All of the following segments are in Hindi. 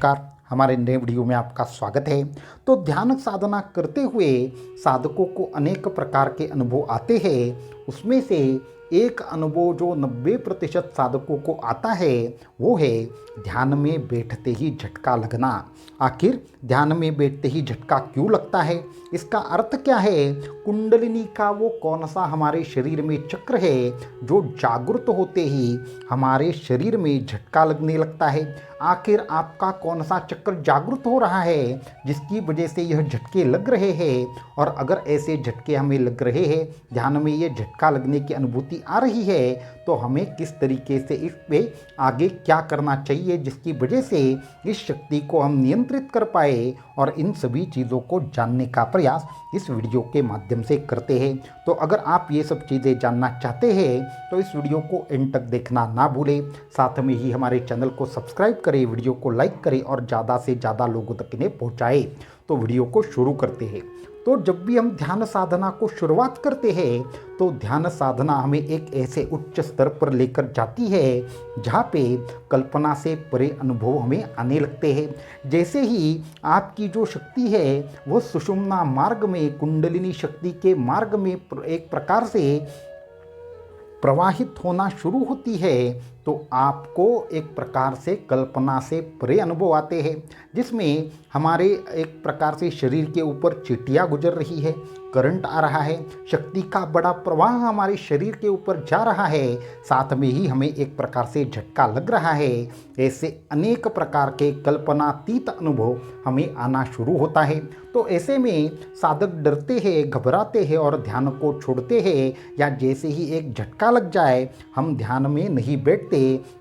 नमस्कार, हमारे नए वीडियो में आपका स्वागत है। तो ध्यान साधना करते हुए साधकों को अनेक प्रकार के अनुभव आते हैं। उसमें से एक अनुभव जो 90% साधकों को आता है वो है ध्यान में बैठते ही झटका लगना। आखिर ध्यान में बैठते ही झटका क्यों लगता है, इसका अर्थ क्या है? कुंडलिनी का वो कौन सा हमारे शरीर में चक्र है जो जागृत होते ही हमारे शरीर में झटका लगने लगता है? आखिर आपका कौन सा चक्र जागृत हो रहा है जिसकी वजह से यह झटके लग रहे हैं? और अगर ऐसे झटके हमें लग रहे हैं, ध्यान में ये झटका लगने की अनुभूति आ रही है, तो हमें किस तरीके से इस पे आगे क्या करना चाहिए जिसकी वजह से इस शक्ति को हम नियंत्रित कर पाए, और इन सभी चीज़ों को जानने का प्रयास इस वीडियो के माध्यम से करते हैं। तो अगर आप ये सब चीज़ें जानना चाहते हैं तो इस वीडियो को एंड तक देखना ना भूलें। साथ में ही हमारे चैनल को सब्सक्राइब करें, वीडियो को लाइक करें और ज़्यादा से ज़्यादा लोगों तक इन्हें पहुँचाएँ। तो वीडियो को शुरू करते हैं। तो जब भी हम ध्यान साधना को शुरुआत करते हैं तो ध्यान साधना हमें एक ऐसे उच्च स्तर पर लेकर जाती है जहाँ पे कल्पना से परे अनुभव हमें आने लगते हैं। जैसे ही आपकी जो शक्ति है वो सुषुम्ना मार्ग में, कुंडलिनी शक्ति के मार्ग में एक प्रकार से प्रवाहित होना शुरू होती है, तो आपको एक प्रकार से कल्पना से परे अनुभव आते हैं जिसमें हमारे एक प्रकार से शरीर के ऊपर चींटियाँ गुजर रही है, करंट आ रहा है, शक्ति का बड़ा प्रवाह हमारे शरीर के ऊपर जा रहा है, साथ में ही हमें एक प्रकार से झटका लग रहा है। ऐसे अनेक प्रकार के कल्पनातीत अनुभव हमें आना शुरू होता है। तो ऐसे में साधक डरते हैं, घबराते हैं और ध्यान को छोड़ते हैं, या जैसे ही एक झटका लग जाए हम ध्यान में नहीं बैठते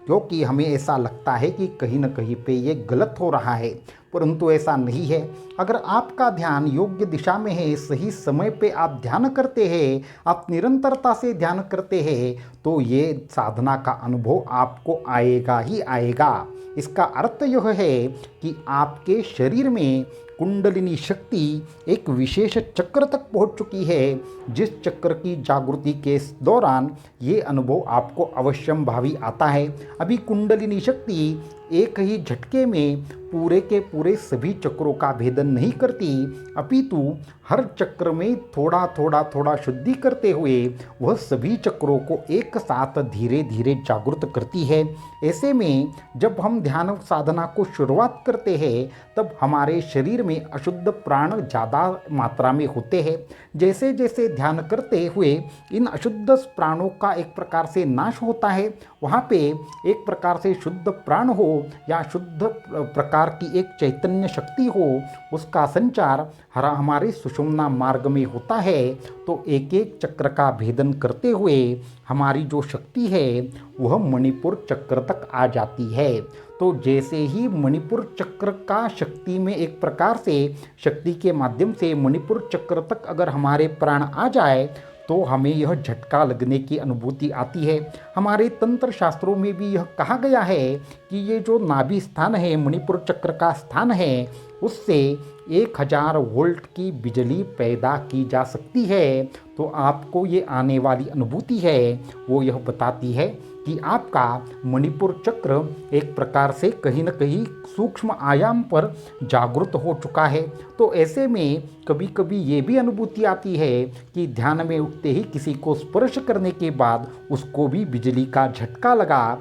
क्योंकि हमें ऐसा लगता है कि कहीं न कहीं पे ये गलत हो रहा है। परंतु ऐसा नहीं है। अगर आपका ध्यान योग्य दिशा में है, सही समय पे आप ध्यान करते हैं, आप निरंतरता से ध्यान करते हैं, तो ये साधना का अनुभव आपको आएगा ही आएगा। इसका अर्थ यह है कि आपके शरीर में कुंडलिनी शक्ति एक विशेष चक्र तक पहुंच चुकी है, जिस चक्र की जागृति के दौरान ये अनुभव आपको अवश्यम भावी आता है। अभी कुंडलिनी शक्ति एक ही झटके में पूरे के पूरे सभी चक्रों का भेदन नहीं करती, अपितु हर चक्र में थोड़ा थोड़ा शुद्धि करते हुए वह सभी चक्रों को एक साथ धीरे धीरे जागृत करती है। ऐसे में जब हम ध्यान साधना को शुरुआत करते हैं तब हमारे शरीर में अशुद्ध प्राण ज़्यादा मात्रा में होते हैं। जैसे जैसे ध्यान करते हुए इन अशुद्ध प्राणों का एक प्रकार से नाश होता है, वहाँ पे एक प्रकार से शुद्ध प्राण हो या शुद्ध प्रकार की एक चैतन्य शक्ति हो, उसका संचार हमारे सुषुम्ना मार्ग में होता है। तो एक एक चक्र का भेदन करते हुए हमारी जो शक्ति है वह मणिपुर चक्र तक आ जाती है। तो जैसे ही मणिपुर चक्र का शक्ति में एक प्रकार से शक्ति के माध्यम से मणिपुर चक्र तक अगर हमारे प्राण आ जाए तो हमें यह झटका लगने की अनुभूति आती है। हमारे तंत्र शास्त्रों में भी यह कहा गया है कि ये जो नाभि स्थान है, मणिपुर चक्र का स्थान है, उससे 1000 वोल्ट की बिजली पैदा की जा सकती है। तो आपको ये आने वाली अनुभूति है वो यह बताती है कि आपका मणिपुर चक्र एक प्रकार से कहीं न कहीं सूक्ष्म आयाम पर जागृत हो चुका है। तो ऐसे में कभी कभी ये भी अनुभूति आती है कि ध्यान में उठते ही किसी को स्पर्श करने के बाद उसको भी बिजली का झटका लगा,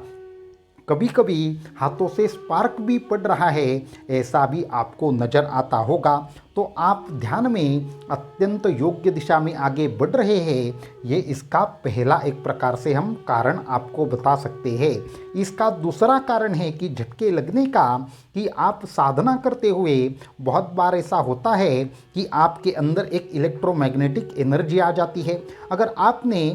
कभी कभी हाथों से स्पार्क भी पड़ रहा है, ऐसा भी आपको नज़र आता होगा। तो आप ध्यान में अत्यंत योग्य दिशा में आगे बढ़ रहे हैं, ये इसका पहला एक प्रकार से हम कारण आपको बता सकते हैं। इसका दूसरा कारण है कि झटके लगने का, कि आप साधना करते हुए बहुत बार ऐसा होता है कि आपके अंदर एक इलेक्ट्रोमैग्नेटिक एनर्जी आ जाती है। अगर आपने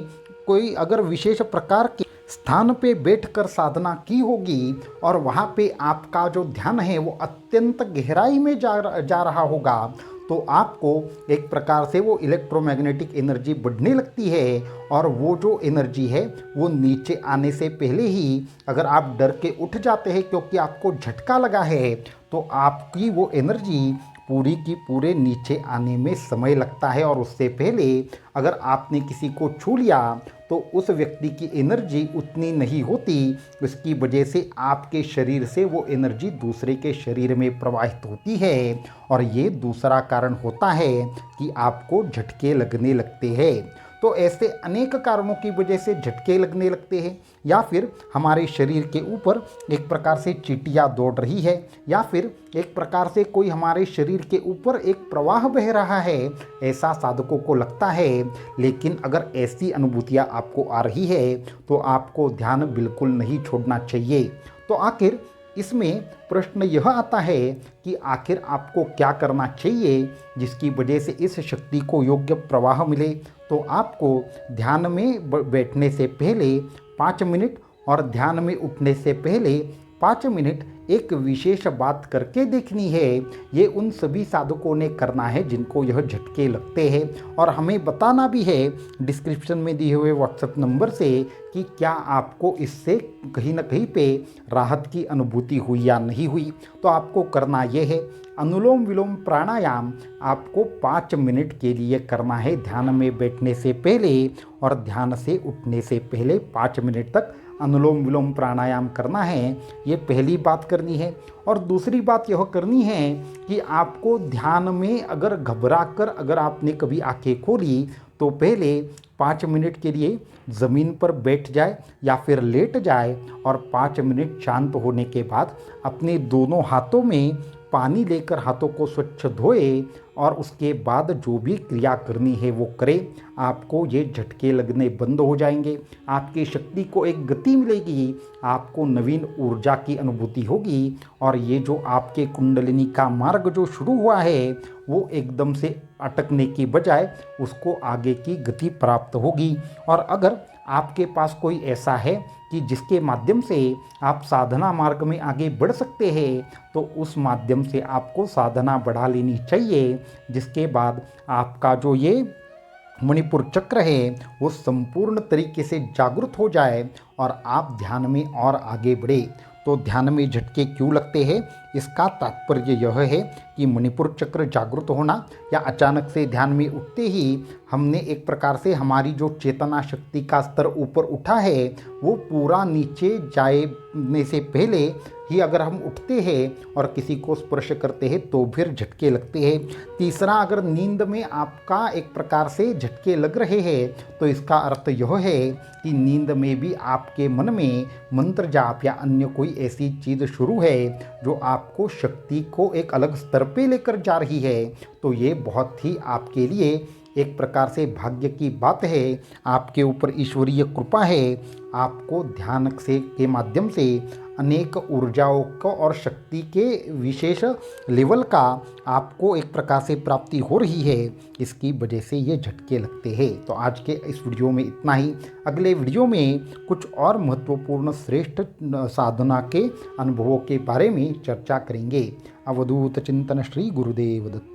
कोई विशेष प्रकार के स्थान पे बैठकर साधना की होगी और वहाँ पे आपका जो ध्यान है वो अत्यंत गहराई में जा रहा होगा, तो आपको एक प्रकार से वो इलेक्ट्रोमैग्नेटिक एनर्जी बढ़ने लगती है, और वो जो एनर्जी है वो नीचे आने से पहले ही अगर आप डर के उठ जाते हैं क्योंकि आपको झटका लगा है, तो आपकी वो एनर्जी पूरी की पूरे नीचे आने में समय लगता है। और उससे पहले अगर आपने किसी को छू लिया तो उस व्यक्ति की एनर्जी उतनी नहीं होती, उसकी वजह से आपके शरीर से वो एनर्जी दूसरे के शरीर में प्रवाहित होती है। और ये दूसरा कारण होता है कि आपको झटके लगने लगते हैं। तो ऐसे अनेक कारणों की वजह से झटके लगने लगते हैं, या फिर हमारे शरीर के ऊपर एक प्रकार से चींटियाँ दौड़ रही है, या फिर एक प्रकार से कोई हमारे शरीर के ऊपर एक प्रवाह बह रहा है, ऐसा साधकों को लगता है। लेकिन अगर ऐसी अनुभूतियाँ आपको आ रही है तो आपको ध्यान बिल्कुल नहीं छोड़ना चाहिए। तो आखिर इसमें प्रश्न यह आता है कि आखिर आपको क्या करना चाहिए जिसकी वजह से इस शक्ति को योग्य प्रवाह मिले। तो आपको ध्यान में बैठने से पहले 5 मिनट और ध्यान में उठने से पहले 5 मिनट एक विशेष बात करके देखनी है। ये उन सभी साधकों ने करना है जिनको यह झटके लगते हैं, और हमें बताना भी है डिस्क्रिप्शन में दिए हुए व्हाट्सएप नंबर से कि क्या आपको इससे कहीं ना कहीं पे राहत की अनुभूति हुई या नहीं हुई। तो आपको करना यह है, अनुलोम विलोम प्राणायाम आपको 5 मिनट के लिए करना है ध्यान में बैठने से पहले, और ध्यान से उठने से पहले 5 मिनट तक अनुलोम विलोम प्राणायाम करना है। ये पहली बात करनी है। और दूसरी बात यह करनी है कि आपको ध्यान में अगर घबरा कर अगर आपने कभी आंखें खोली तो पहले 5 मिनट के लिए ज़मीन पर बैठ जाए या फिर लेट जाए, और 5 मिनट शांत होने के बाद अपने दोनों हाथों में पानी लेकर हाथों को स्वच्छ धोए, और उसके बाद जो भी क्रिया करनी है वो करें। आपको ये झटके लगने बंद हो जाएंगे, आपकी शक्ति को एक गति मिलेगी, आपको नवीन ऊर्जा की अनुभूति होगी, और ये जो आपके कुंडलिनी का मार्ग जो शुरू हुआ है वो एकदम से अटकने की बजाय उसको आगे की गति प्राप्त होगी। और अगर आपके पास कोई ऐसा है कि जिसके माध्यम से आप साधना मार्ग में आगे बढ़ सकते हैं, तो उस माध्यम से आपको साधना बढ़ा लेनी चाहिए, जिसके बाद आपका जो ये मणिपुर चक्र है वो संपूर्ण तरीके से जागृत हो जाए और आप ध्यान में और आगे बढ़े। तो ध्यान में झटके क्यों लगते हैं, इसका तात्पर्य यह है कि मणिपुर चक्र जागृत होना या अचानक से ध्यान में उठते ही हमने एक प्रकार से हमारी जो चेतना शक्ति का स्तर ऊपर उठा है वो पूरा नीचे जाने से पहले ही अगर हम उठते हैं और किसी को स्पर्श करते हैं तो फिर झटके लगते हैं। तीसरा, अगर नींद में आपका एक प्रकार से झटके लग रहे हैं तो इसका अर्थ यह है कि नींद में भी आपके मन में मंत्र जाप या अन्य कोई ऐसी चीज़ शुरू है जो आपको शक्ति को एक अलग स्तर पे लेकर जा रही है। तो ये बहुत ही आपके लिए एक प्रकार से भाग्य की बात है, आपके ऊपर ईश्वरीय कृपा है। आपको ध्यान से के माध्यम से अनेक ऊर्जाओं को और शक्ति के विशेष लेवल का आपको एक प्रकार से प्राप्ति हो रही है, इसकी वजह से ये झटके लगते हैं। तो आज के इस वीडियो में इतना ही। अगले वीडियो में कुछ और महत्वपूर्ण श्रेष्ठ साधना के अनुभवों के बारे में चर्चा करेंगे। अवधूत चिंतन श्री गुरुदेव दत्त।